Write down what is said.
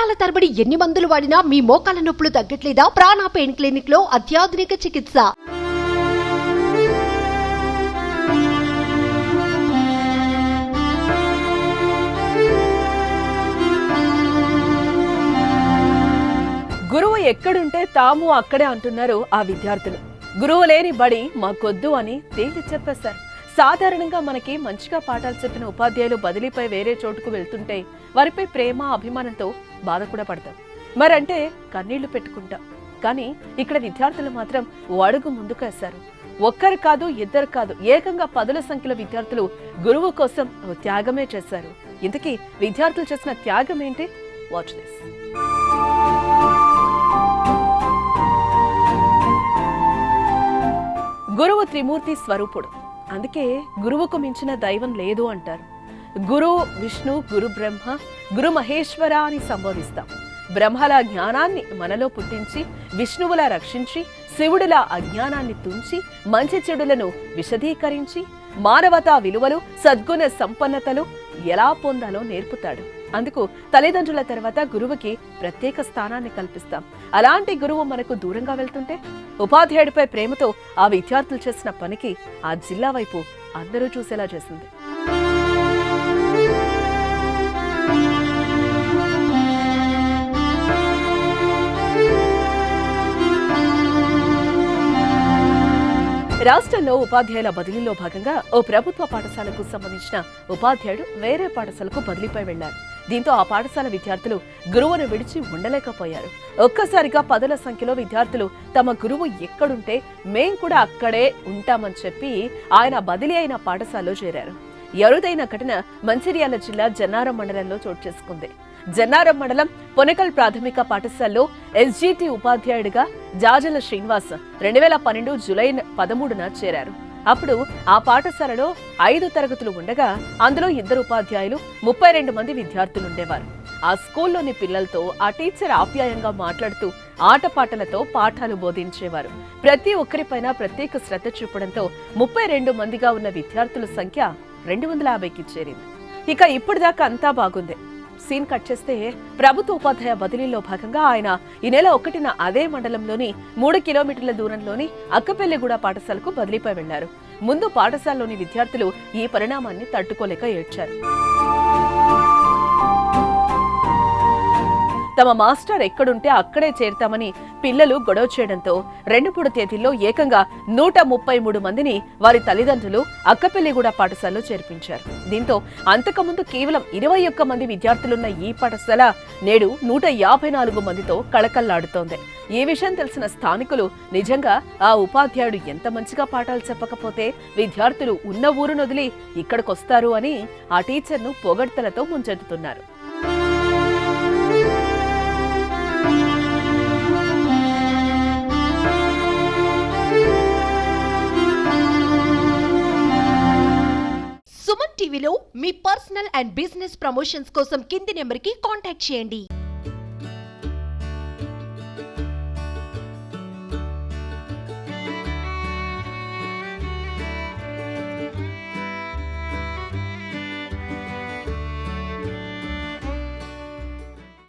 సంవత్సరాల తరబడి ఎన్ని మందులు వాడినా మీ మోకాల నొప్పులు తగ్గట్లేదా? ప్రాణ పెయిన్ క్లినిక్ లో అత్యాధునిక చికిత్స. గురువు ఎక్కడుంటే తాము అక్కడే అంటున్నారు ఆ విద్యార్థులు. గురువు లేని బడి మాకొద్దు అని తేల్చి చెప్పేశారు. సాధారణంగా మనకి మంచిగా పాఠాలు చెప్పిన ఉపాధ్యాయులు బదిలీపై వేరే చోటుకు వెళ్తుంటే వారిపై ప్రేమ అభిమానంతో బాధ కూడా పడతాం, మరంటే కన్నీళ్లు పెట్టుకుంటాం. కానీ ఇక్కడ విద్యార్థులు మాత్రం అడుగు ముందుకేశారు. ఒక్కరు కాదు, ఇద్దరు కాదు, ఏకంగా 10ల సంఖ్యలో విద్యార్థులు గురువు కోసం త్యాగమే చేశారు. ఇంతకీ విద్యార్థులు చేసిన త్యాగం ఏంటి? Watch this. గురువు త్రిమూర్తి స్వరూపుడు, అందుకే గురువుకు మించిన దైవం లేదు అంటారు. గురు విష్ణు, గురు బ్రహ్మ, గురు మహేశ్వర అని సంబోధిస్తాం. బ్రహ్మల జ్ఞానాన్ని మనలో పుట్టించి, విష్ణువులా రక్షించి, శివుడిలా అజ్ఞానాన్ని తుంచి, మంచి చెడులను విశదీకరించి, మానవతా విలువలు, సద్గుణ సంపన్నతలు ఎలా పొందాలో నేర్పుతాడు. అందుకు తల్లిదండ్రుల తర్వాత గురువుకి ప్రత్యేక స్థానాన్ని కల్పిస్తాం. అలాంటి గురువు మనకు దూరంగా వెళ్తుంటే ఉపాధ్యాయుడిపై ప్రేమతో ఆ విద్యార్థులు చేసిన పనికి ఆ జిల్లా వైపు అందరూ చూసేలా చేసింది. రాష్ట్రంలో ఉపాధ్యాయుల బదిలీలో భాగంగా ఓ ప్రభుత్వ పాఠశాలకు సంబంధించిన ఉపాధ్యాయుడు వేరే పాఠశాలకు బదిలీపై వెళ్లారు. దీంతో ఆ పాఠశాల విద్యార్థులు గురువును విడిచి ఉండలేకపోయారు. ఒక్కసారిగా 10ల సంఖ్యలో విద్యార్థులు తమ గురువు ఎక్కడుంటే మేం కూడా అక్కడే ఉంటామని చెప్పి ఆయన బదిలీ అయిన పాఠశాలలో చేరారు. అరుదైన ఘటన మంచిర్యాల జిల్లా జన్నారం మండలంలో చోటు చేసుకుంది. జన్నారం మండలం పొనకల్ ప్రాథమిక పాఠశాలలో ఎస్జిటి ఉపాధ్యాయుడిగా జాజల శ్రీనివాస్ 2012 జూలై 13న చేరారు. అప్పుడు ఆ పాఠశాలలో 5 తరగతులు ఉండగా అందులో 2 ఉపాధ్యాయులు, 32 మంది విద్యార్థులుండేవారు. ఆ స్కూల్లోని పిల్లలతో ఆ టీచర్ ఆప్యాయంగా మాట్లాడుతూ ఆటపాటలతో పాఠాలు బోధించేవారు. ప్రతి ఒక్కరిపైన ప్రత్యేక శ్రద్ధ చూపడంతో 32 మందిగా ఉన్న విద్యార్థుల సంఖ్య 250కి చేరింది. ఇక ఇప్పటిదాకా అంతా బాగుంది. సీన్ కట్ చేస్తే ప్రభుత్వ ఉపాధ్యాయ బదిలీలో భాగంగా ఆయన ఈ నెల 1న అదే మండలంలోని 3 కిలోమీటర్ల దూరంలోని అక్కపెల్లిగూడ పాఠశాలకు బదిలీపై వెళ్లారు. ముందు పాఠశాలలోని విద్యార్థులు ఈ పరిణామాన్ని తట్టుకోలేక ఏడ్చారు. తమ మాస్టర్ ఎక్కడుంటే అక్కడే చేరతామని పిల్లలు గొడవ చేయడంతో 2-3 తేదీల్లో ఏకంగా 133 మందిని వారి తల్లిదండ్రులు అక్కపెల్లిగూడ పాఠశాలలో చేర్పించారు. దీంతో అంతకుముందు కేవలం 21 మంది విద్యార్థులున్న ఈ పాఠశాల నేడు 154 మందితో కళకళ్లాడుతోంది. ఈ విషయం తెలిసిన స్థానికులు నిజంగా ఆ ఉపాధ్యాయుడు ఎంత మంచిగా పాఠాలు చెప్పకపోతే విద్యార్థులు ఉన్న ఊరును వదిలి ఇక్కడికొస్తారు అని ఆ టీచర్ను పొగడ్తలతో ముంచెత్తుతున్నారు. సుమన్ టీవీలో మీ పర్సనల్ అండ్ బిజినెస్ ప్రమోషన్స్ కోసం కింది నెంబర్కి కాంటాక్ట్ చేయండి.